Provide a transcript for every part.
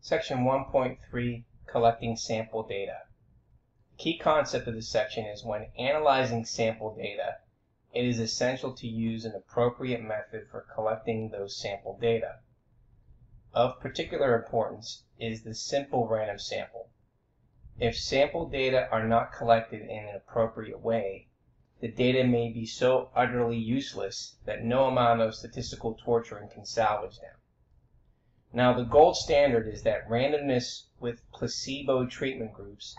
Section 1.3, Collecting Sample Data. The key concept of this section is when analyzing sample data, it is essential to use an appropriate method for collecting those sample data. Of particular importance is the simple random sample. If sample data are not collected in an appropriate way, the data may be so utterly useless that no amount of statistical torturing can salvage them. Now, the gold standard is that randomness with placebo treatment groups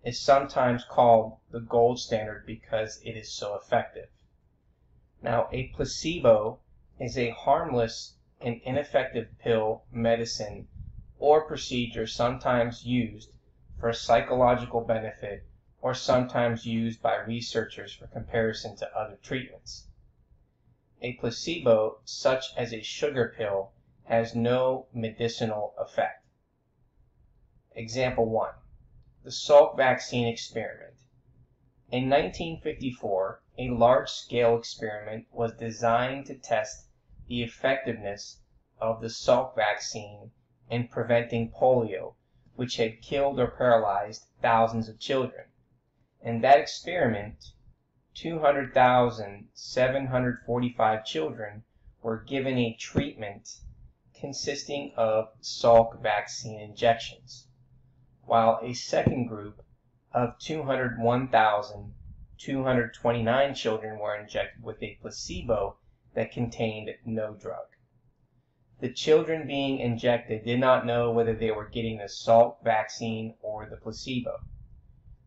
is sometimes called the gold standard because it is so effective. Now, a placebo is a harmless and ineffective pill, medicine, or procedure sometimes used for psychological benefit or sometimes used by researchers for comparison to other treatments. A placebo, such as a sugar pill, has no medicinal effect. Example 1. The Salk vaccine experiment. In 1954, a large-scale experiment was designed to test the effectiveness of the Salk vaccine in preventing polio, which had killed or paralyzed thousands of children. In that experiment, 200,745 children were given a treatment consisting of Salk vaccine injections, while a second group of 201,229 children were injected with a placebo that contained no drug. The children being injected did not know whether they were getting the Salk vaccine or the placebo.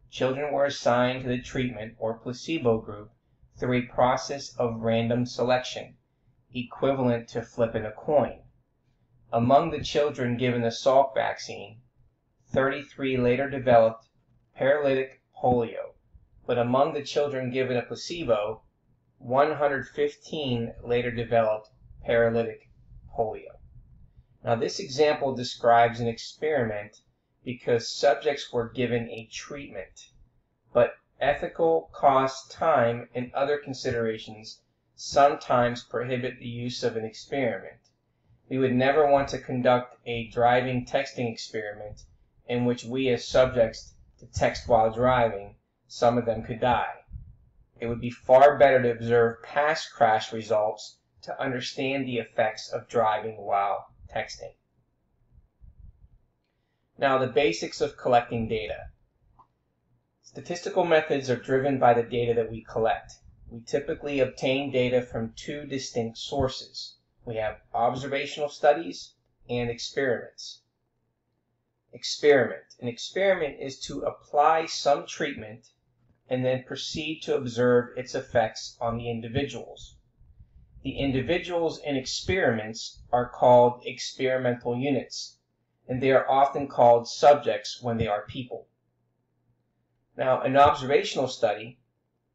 Children were assigned to the treatment or placebo group through a process of random selection, equivalent to flipping a coin. Among the children given the Salk vaccine, 33 later developed paralytic polio, but among the children given a placebo, 115 later developed paralytic polio. Now, this example describes an experiment because subjects were given a treatment, but ethical, cost, time, and other considerations sometimes prohibit the use of an experiment. We would never want to conduct a driving texting experiment in which we as subjects to text while driving, some of them could die. It would be far better to observe past crash results to understand the effects of driving while texting. Now, the basics of collecting data. Statistical methods are driven by the data that we collect. We typically obtain data from two distinct sources. We have observational studies and experiments. Experiment. An experiment is to apply some treatment and then proceed to observe its effects on the individuals. The individuals in experiments are called experimental units, and they are often called subjects when they are people. Now, an observational study,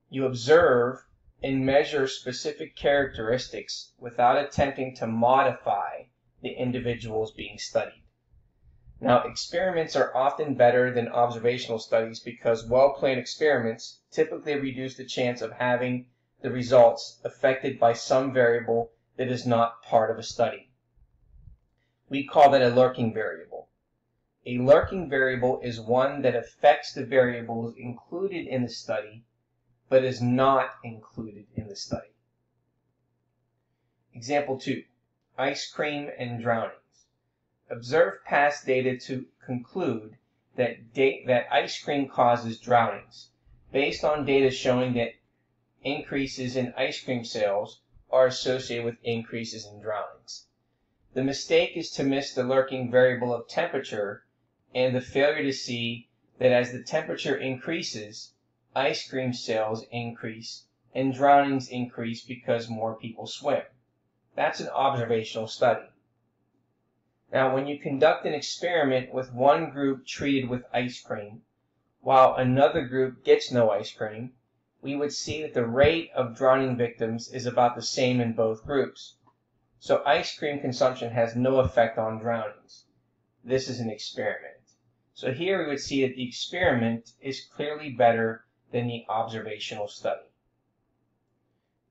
you observe and measure specific characteristics without attempting to modify the individuals being studied. Now, experiments are often better than observational studies because well-planned experiments typically reduce the chance of having the results affected by some variable that is not part of a study. We call that a lurking variable. A lurking variable is one that affects the variables included in the study but is not included in the study. Example 2. Ice cream and drownings. Observe past data to conclude that ice cream causes drownings, based on data showing that increases in ice cream sales are associated with increases in drownings. The mistake is to miss the lurking variable of temperature and the failure to see that as the temperature increases, ice cream sales increase and drownings increase because more people swim. That's an observational study. Now, when you conduct an experiment with one group treated with ice cream, while another group gets no ice cream, we would see that the rate of drowning victims is about the same in both groups. So ice cream consumption has no effect on drownings. This is an experiment. So here we would see that the experiment is clearly better than the observational study.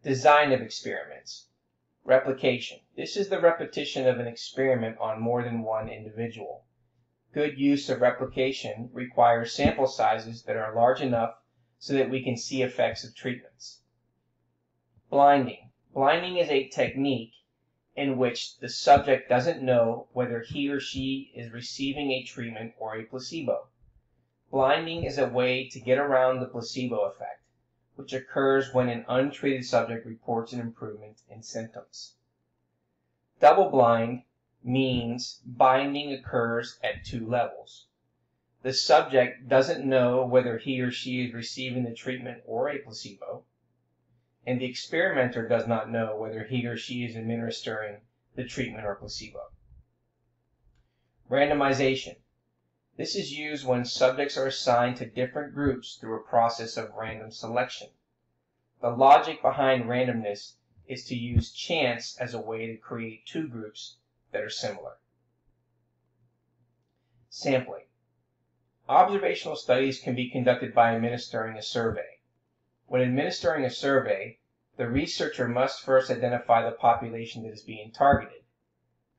Design of experiments. Replication. This is the repetition of an experiment on more than one individual. Good use of replication requires sample sizes that are large enough so that we can see effects of treatments. Blinding. Blinding is a technique in which the subject doesn't know whether he or she is receiving a treatment or a placebo. Blinding is a way to get around the placebo effect, which occurs when an untreated subject reports an improvement in symptoms. Double-blind means binding occurs at two levels. The subject doesn't know whether he or she is receiving the treatment or a placebo, and the experimenter does not know whether he or she is administering the treatment or placebo. Randomization. This is used when subjects are assigned to different groups through a process of random selection. The logic behind randomness is to use chance as a way to create two groups that are similar. Sampling. Observational studies can be conducted by administering a survey. When administering a survey, the researcher must first identify the population that is being targeted.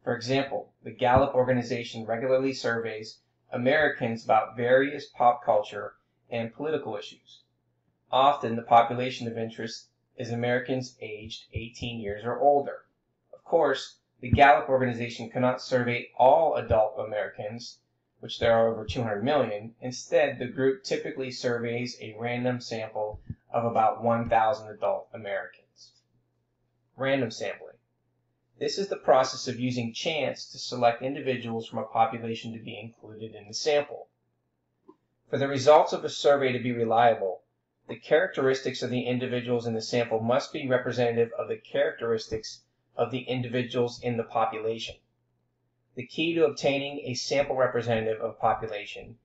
For example, the Gallup organization regularly surveys Americans about various pop culture and political issues. Often, the population of interest is Americans aged 18 years or older. Of course, the Gallup organization cannot survey all adult Americans, which there are over 200 million. Instead, the group typically surveys a random sample of about 1,000 adult Americans. Random sampling. This is the process of using chance to select individuals from a population to be included in the sample. For the results of a survey to be reliable, the characteristics of the individuals in the sample must be representative of the characteristics of the individuals in the population. The key to obtaining a sample representative of population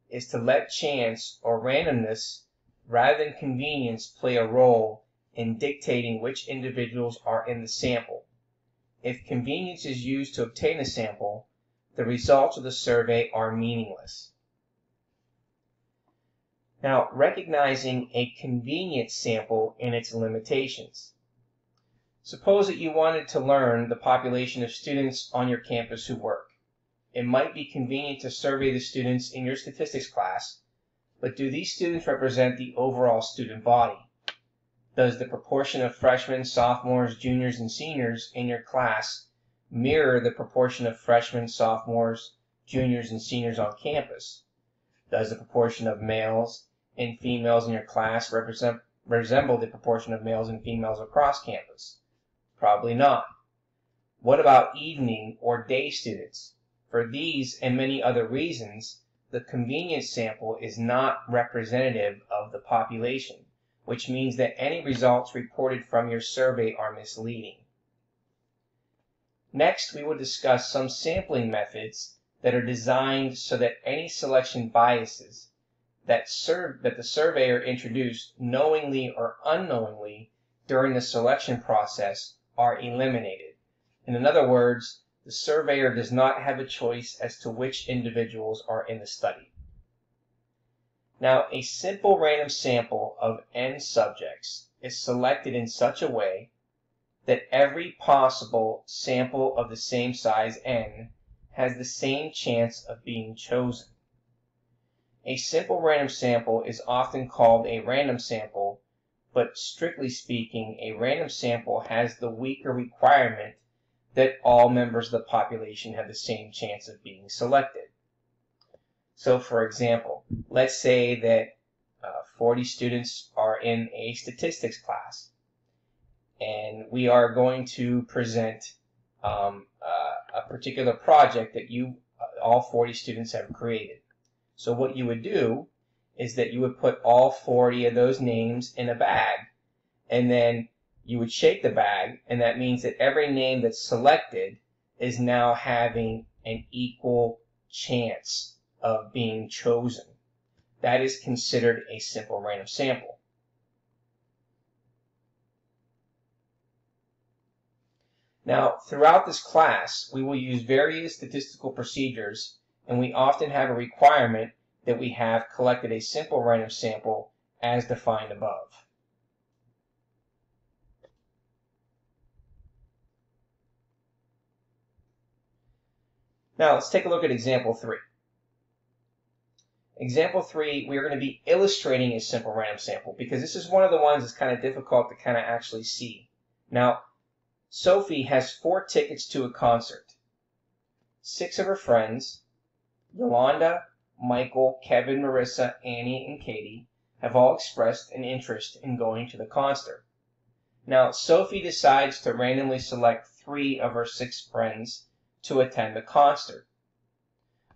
is to let chance or randomness rather than convenience play a role in dictating which individuals are in the sample. If convenience is used to obtain a sample, the results of the survey are meaningless. Now, recognizing a convenient sample and its limitations. Suppose that you wanted to learn the population of students on your campus who work. It might be convenient to survey the students in your statistics class, but do these students represent the overall student body? Does the proportion of freshmen, sophomores, juniors, and seniors in your class mirror the proportion of freshmen, sophomores, juniors, and seniors on campus? Does the proportion of males and females in your class resemble the proportion of males and females across campus? Probably not. What about evening or day students? For these and many other reasons, the convenience sample is not representative of the population, which means that any results reported from your survey are misleading. Next, we will discuss some sampling methods that are designed so that any selection biases that the surveyor introduced knowingly or unknowingly during the selection process are eliminated. In other words, the surveyor does not have a choice as to which individuals are in the study. Now, a simple random sample of n subjects is selected in such a way that every possible sample of the same size n has the same chance of being chosen. A simple random sample is often called a random sample, but strictly speaking, a random sample has the weaker requirement that all members of the population have the same chance of being selected. So, for example, let's say that 40 students are in a statistics class, and we are going to present a particular project that all 40 students have created. So what you would do is that you would put all 40 of those names in a bag, and then you would shake the bag, and that means that every name that's selected is now having an equal chance of being chosen. That is considered a simple random sample. Now, throughout this class, we will use various statistical procedures, and we often have a requirement that we have collected a simple random sample as defined above. Now, let's take a look at example 3. Example 3, we're going to be illustrating a simple random sample because this is one of the ones that's kind of difficult to kind of actually see. Now, Sophie has 4 tickets to a concert. 6 of her friends, Yolanda, Michael, Kevin, Marissa, Annie, and Katie, have all expressed an interest in going to the concert. Now, Sophie decides to randomly select 3 of her 6 friends to attend the concert.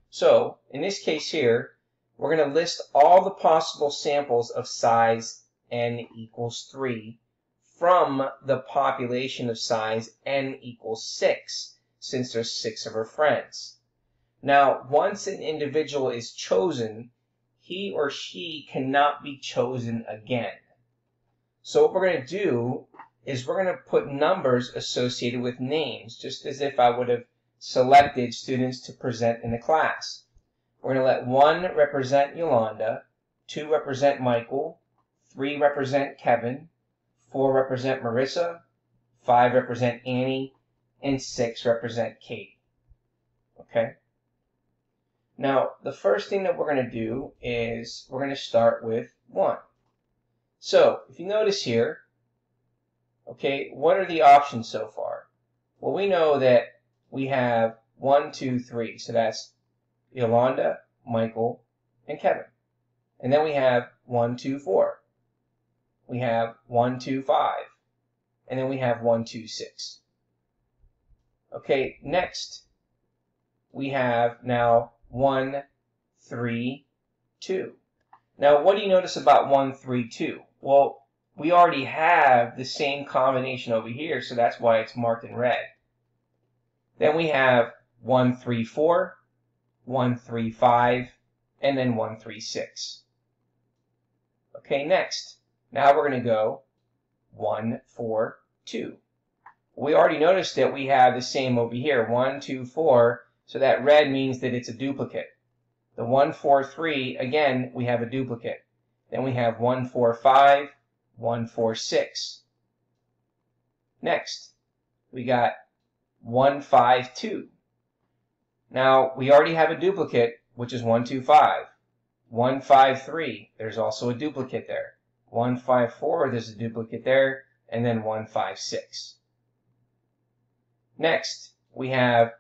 So, in this case here, we're going to list all the possible samples of size n equals 3 from the population of size n equals 6, since there's 6 of her friends. Now, once an individual is chosen, he or she cannot be chosen again. So what we're going to do is we're going to put numbers associated with names, just as if I would have selected students to present in the class. We're going to let 1 represent Yolanda, 2 represent Michael, 3 represent Kevin, 4 represent Marissa, 5 represent Annie, and 6 represent Katie. Okay? Now, the first thing that we're going to do is we're going to start with 1. So, if you notice here, okay, what are the options so far? Well, we know that we have 1, 2, 3. So that's Yolanda, Michael, and Kevin. And then we have 1, 2, 4. We have 1, 2, 5. And then we have 1, 2, 6. Okay, next we have now 1, 3, 2. Now, what do you notice about 1, 3, 2? Well, we already have the same combination over here, so that's why it's marked in red. Then we have 1, 3, 4, 1, 3, 5, and then 1, 3, 6. Okay, next. Now we're going to go 1, 4, 2. We already noticed that we have the same over here, 1, 2, 4, so that red means that it's a duplicate. The 1, 4, 3, again, we have a duplicate. Then we have 1, 4, 5, 1, 4, 6. Next, we got 1, 5, 2. Now, we already have a duplicate, which is 1, 2, 5. 1, 5, 3, there's also a duplicate there. 1, 5, 4, there's a duplicate there, and then 1, 5, 6. Next, we have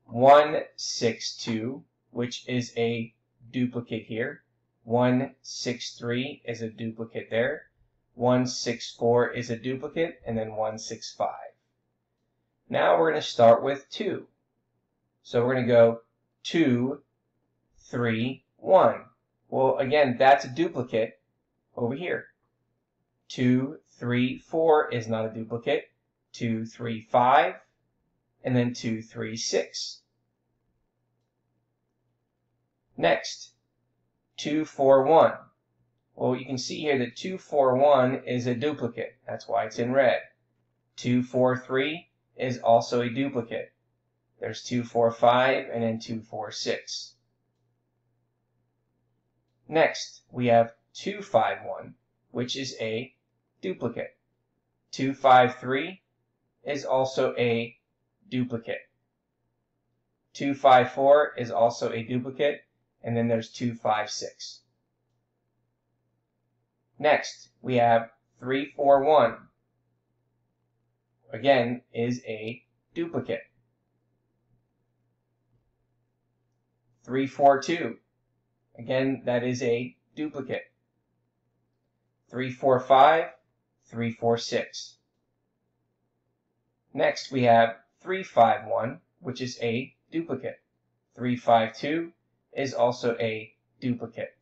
1, 6, 2, which is a duplicate here. 1, 6, 3 is a duplicate there. 1, 6, 4 is a duplicate, and then 1, 6, 5. Now we're going to start with 2. So we're going to go 2, 3, 1. Well, again, that's a duplicate over here. 2, 3, 4 is not a duplicate. 2, 3, 5, and then 2, 3, 6. Next, 2, 4, 1. Well, you can see here that 2, 4, 1 is a duplicate. That's why it's in red. 2, 4, 3 is also a duplicate. There's 2, 4, 5, and then 2, 4, 6. Next, we have 2, 5, 1, which is a duplicate. 2, 5, 3 is also a duplicate. 2, 5, 4 is also a duplicate, and then there's 2, 5, 6. Next, we have 3, 4, 1. Again, is a duplicate. 3, 4, 2. Again, that is a duplicate. 3, 4, 5, 3, 4, 6. Next, we have 3, 5, 1, which is a duplicate. 3, 5, 2 is also a duplicate.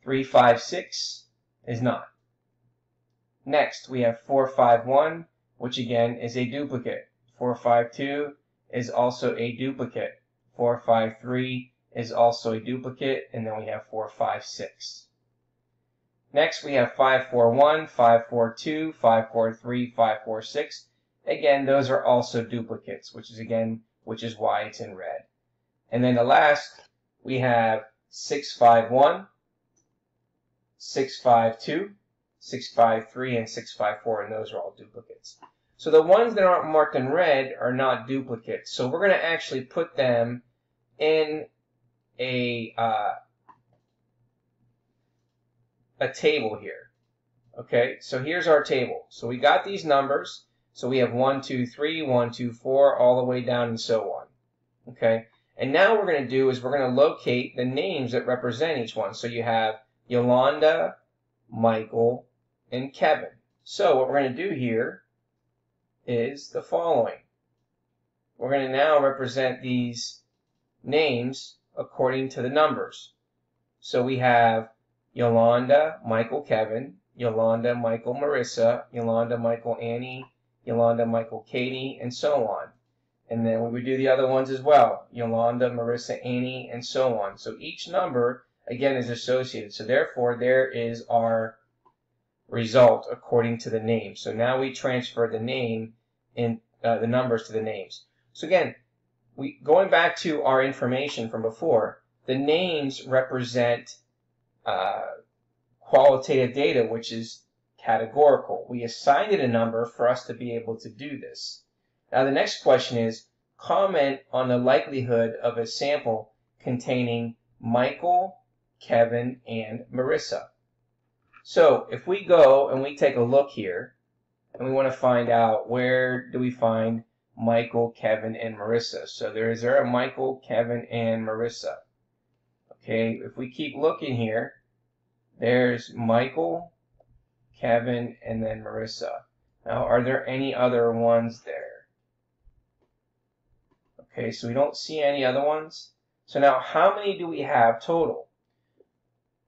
3, 5, 6 is not. Next, we have 4, 5, 1, which again is a duplicate. 4, 5, 2 is also a duplicate. 4, 5, 3 is also a duplicate, and then we have 4, 5, 6. Next, we have 5, 4, 1, 5, 4, 2, 5, 4, 3, 5, 4, 6. Again, those are also duplicates, which is why it's in red. And then the last, we have 6, 5, 1, 6, 5, 2, 6, 5, 3, and 6, 5, 4, and those are all duplicates. So the ones that aren't marked in red are not duplicates. So we're going to actually put them in a table here. Okay, so here's our table. So we got these numbers. So we have 1, 2, 3, 1, 2, 4, all the way down and so on. Okay, and now what we're going to do is we're going to locate the names that represent each one. So you have Yolanda, Michael, and Kevin. So what we're going to do here is the following. We're going to now represent these names according to the numbers. So we have Yolanda, Michael, Kevin, Yolanda, Michael, Marissa, Yolanda, Michael, Annie, Yolanda, Michael, Katie, and so on. And then we would do the other ones as well. Yolanda, Marissa, Annie, and so on. So each number, again, is associated. So therefore, there is our result according to the name. So now we transfer the name in the numbers to the names. So again, going back to our information from before, the names represent qualitative data, which is categorical. We assigned it a number for us to be able to do this. Now the next question is, comment on the likelihood of a sample containing Michael, Kevin, and Marissa. So if we go and we take a look here, and we want to find out where do we find Michael, Kevin, and Marissa. So is there a Michael, Kevin, and Marissa? Okay, if we keep looking here, there's Michael, Kevin, and then Marissa. Now, are there any other ones there? Okay, so we don't see any other ones. So now, how many do we have total?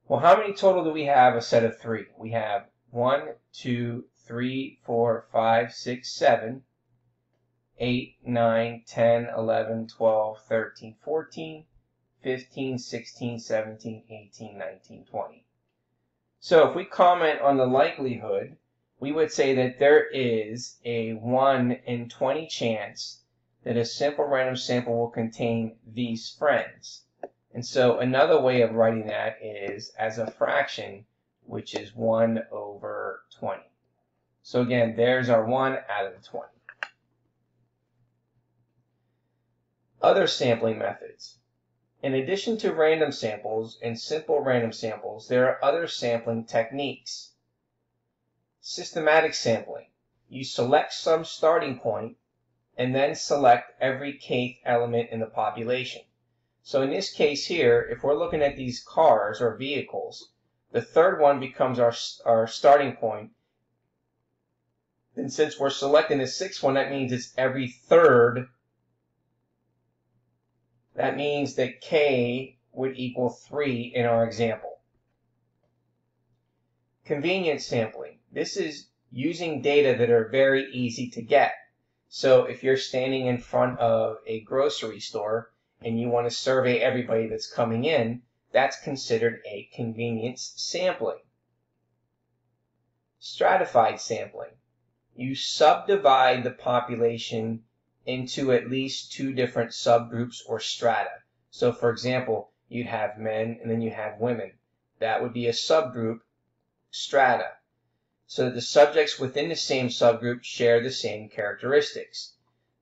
Well, how many total do we have? A set of 3. We have 1, 2, 3, 4, 5, 6, 7, 8, 9, 10, 11, 12, 13, 14, 15, 16, 17, 18, 19, 20. So if we comment on the likelihood, we would say that there is a 1 in 20 chance that a simple random sample will contain these friends. And so another way of writing that is as a fraction, which is 1 over 20. So again, there's our 1 out of the 20. Other sampling methods. In addition to random samples and simple random samples, there are other sampling techniques. Systematic sampling. You select some starting point and then select every kth element in the population. So in this case here, if we're looking at these cars or vehicles, the third one becomes our starting point. And since we're selecting the sixth one, that means it's every third. That means that K would equal 3 in our example. Convenience sampling. This is using data that are very easy to get. So if you're standing in front of a grocery store and you want to survey everybody that's coming in, that's considered a convenience sampling. Stratified sampling. You subdivide the population into at least 2 different subgroups or strata. So for example, you'd have men and then you have women. That would be a subgroup strata. So that the subjects within the same subgroup share the same characteristics.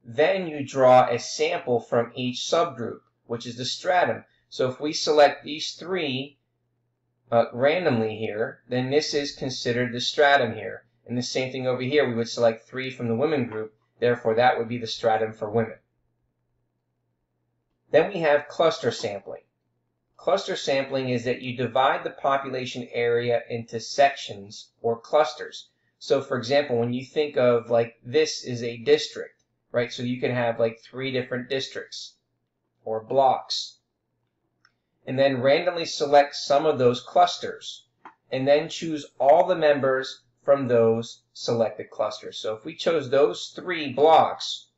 Then you draw a sample from each subgroup, which is the stratum. So if we select these 3 randomly here, then this is considered the stratum here. And the same thing over here, we would select 3 from the women group. Therefore, that would be the stratum for women. Then we have cluster sampling. Cluster sampling is that you divide the population area into sections or clusters. So, for example, when you think of like this is a district, right? So you can have like 3 different districts or blocks. And then randomly select some of those clusters and then choose all the members from those selected clusters. So if we chose those 3 blocks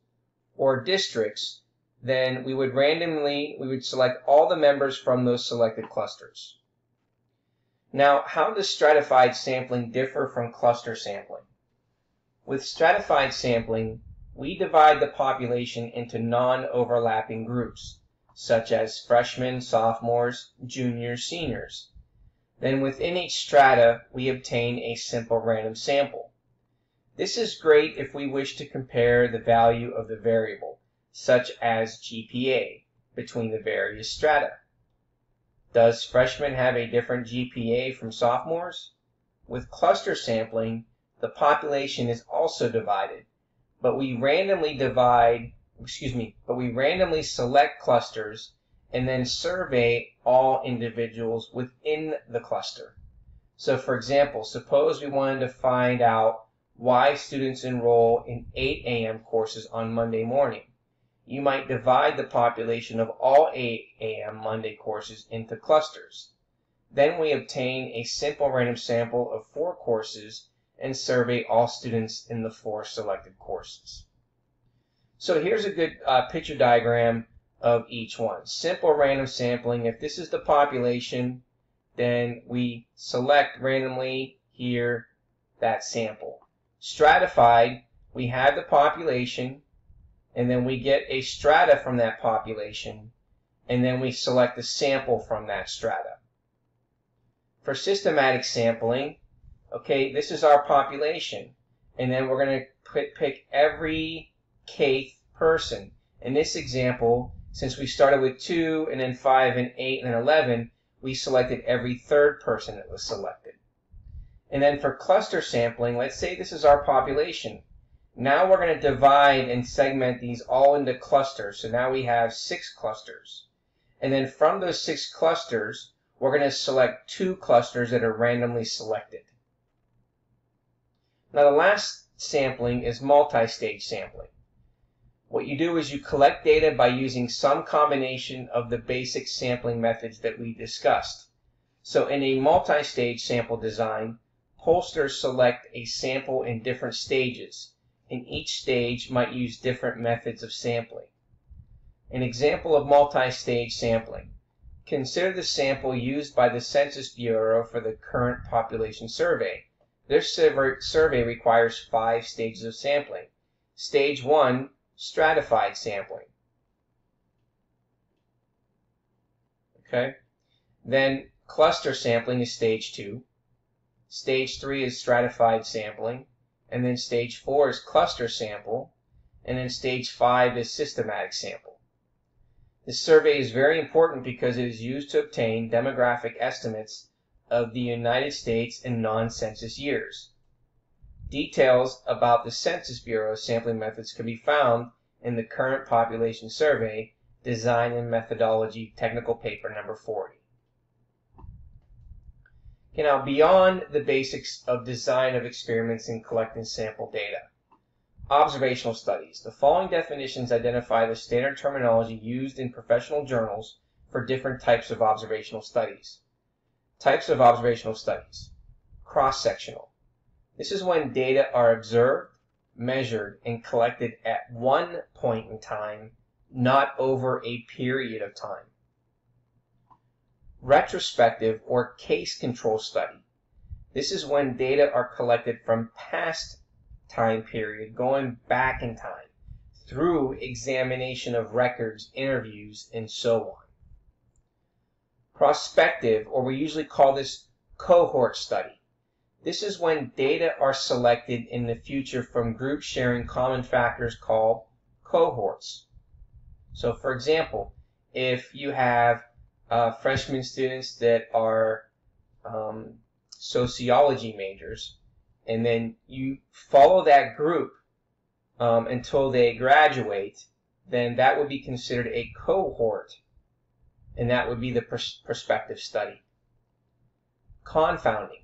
or districts, then we would select all the members from those selected clusters. Now, how does stratified sampling differ from cluster sampling? With stratified sampling, we divide the population into non-overlapping groups, such as freshmen, sophomores, juniors, seniors. Then within each strata, we obtain a simple random sample. This is great if we wish to compare the value of the variable, such as GPA, between the various strata. Does freshmen have a different GPA from sophomores? With cluster sampling, the population is also divided, but we randomly select clusters and then survey all individuals within the cluster. So for example, suppose we wanted to find out why students enroll in 8 a.m. courses on Monday morning. You might divide the population of all 8 a.m. Monday courses into clusters. Then we obtain a simple random sample of 4 courses and survey all students in the 4 selected courses. So here's a good picture diagram of each one. Simple random sampling. If this is the population, then we select randomly here that sample. Stratified, we have the population, and then we get a strata from that population, and then we select a sample from that strata. For systematic sampling, okay, this is our population, and then we're going to pick every kth person. In this example, since we started with 2 and then 5 and 8 and 11, we selected every third person that was selected. And then for cluster sampling, let's say this is our population. Now we're going to divide and segment these all into clusters. So now we have 6 clusters. And then from those 6 clusters, we're going to select 2 clusters that are randomly selected. Now the last sampling is multi-stage sampling. What you do is you collect data by using some combination of the basic sampling methods that we discussed. So in a multi-stage sample design, pollsters select a sample in different stages, and each stage might use different methods of sampling. An example of multi-stage sampling. Consider the sample used by the Census Bureau for the current population survey. This survey requires 5 stages of sampling. Stage 1, stratified sampling. Okay? Then cluster sampling is stage 2. Stage 3 is stratified sampling. And then stage 4 is cluster sample. And then stage 5 is systematic sample. This survey is very important because it is used to obtain demographic estimates of the United States in non-census years. Details about the Census Bureau sampling methods can be found in the Current Population Survey, Design and Methodology, Technical Paper number 40. Okay, now beyond the basics of design of experiments and collecting sample data. Observational studies. The following definitions identify the standard terminology used in professional journals for different types of observational studies. Types of observational studies. Cross-sectional. This is when data are observed, measured, and collected at one point in time, not over a period of time. Retrospective or case control study. This is when data are collected from past time period, going back in time, through examination of records, interviews, and so on. Prospective, or we usually call this cohort study. This is when data are selected in the future from groups sharing common factors called cohorts. So for example, if you have freshman students that are sociology majors, and then you follow that group until they graduate, then that would be considered a cohort, and that would be the prospective study. Confounding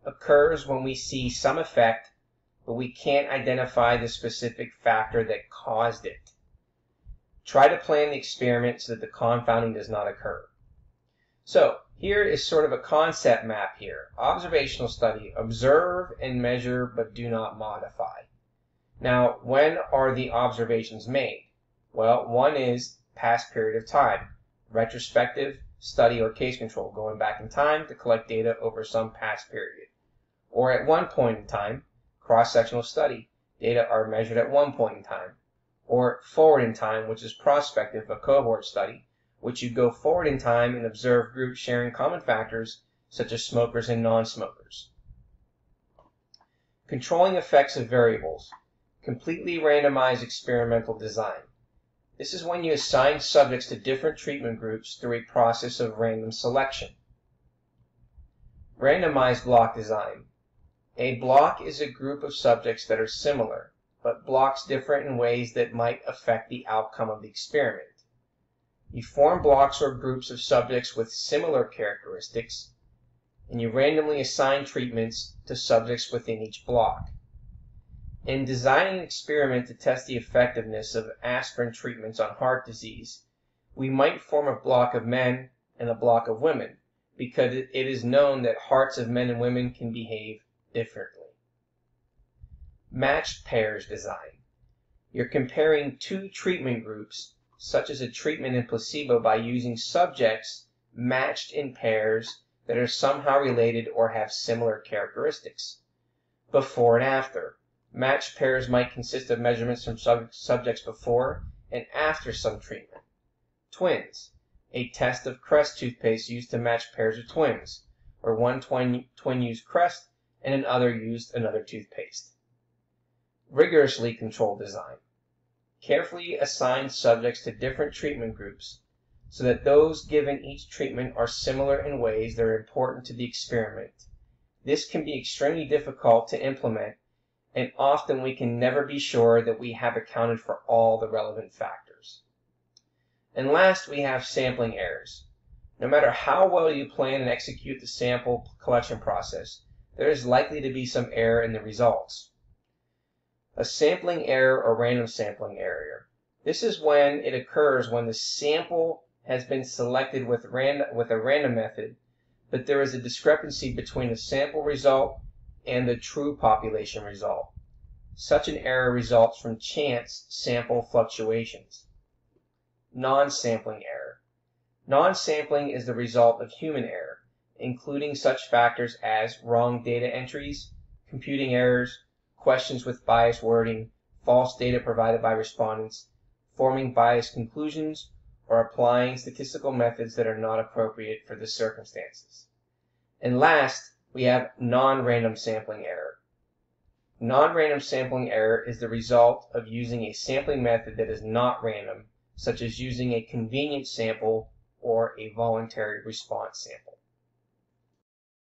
occurs when we see some effect, but we can't identify the specific factor that caused it. Try to plan the experiment so that the confounding does not occur. So here is sort of a concept map here. Observational study, observe and measure but do not modify. Now, when are the observations made? Well, one is past period of time. Retrospective study or case control, going back in time to collect data over some past period. Or at one point in time, cross-sectional study. Data are measured at one point in time. Or forward in time, which is prospective, a cohort study, which you go forward in time and observe groups sharing common factors such as smokers and non-smokers. Controlling effects of variables. Completely randomized experimental design. This is when you assign subjects to different treatment groups through a process of random selection. Randomized block design. A block is a group of subjects that are similar, but blocks differ in ways that might affect the outcome of the experiment. You form blocks or groups of subjects with similar characteristics, and you randomly assign treatments to subjects within each block. In designing an experiment to test the effectiveness of aspirin treatments on heart disease, we might form a block of men and a block of women, because it is known that hearts of men and women can behave differently. Matched pairs design. You're comparing two treatment groups, such as a treatment and placebo, by using subjects matched in pairs that are somehow related or have similar characteristics. Before and after. Matched pairs might consist of measurements from subjects before and after some treatment. Twins. A test of Crest toothpaste used to match pairs of twins, where one twin used Crest and another used another toothpaste. Rigorously controlled design. Carefully assign subjects to different treatment groups so that those given each treatment are similar in ways that are important to the experiment. This can be extremely difficult to implement, and often we can never be sure that we have accounted for all the relevant factors. And last, we have sampling errors. No matter how well you plan and execute the sample collection process, there is likely to be some error in the results. A sampling error or random sampling error. This is when it occurs when the sample has been selected with a random method, but there is a discrepancy between the sample result and the true population result. Such an error results from chance sample fluctuations. Non-sampling error. Non-sampling is the result of human error, including such factors as wrong data entries, computing errors, questions with biased wording, false data provided by respondents, forming biased conclusions, or applying statistical methods that are not appropriate for the circumstances. And last, we have non-random sampling error. Non-random sampling error is the result of using a sampling method that is not random, such as using a convenience sample or a voluntary response sample.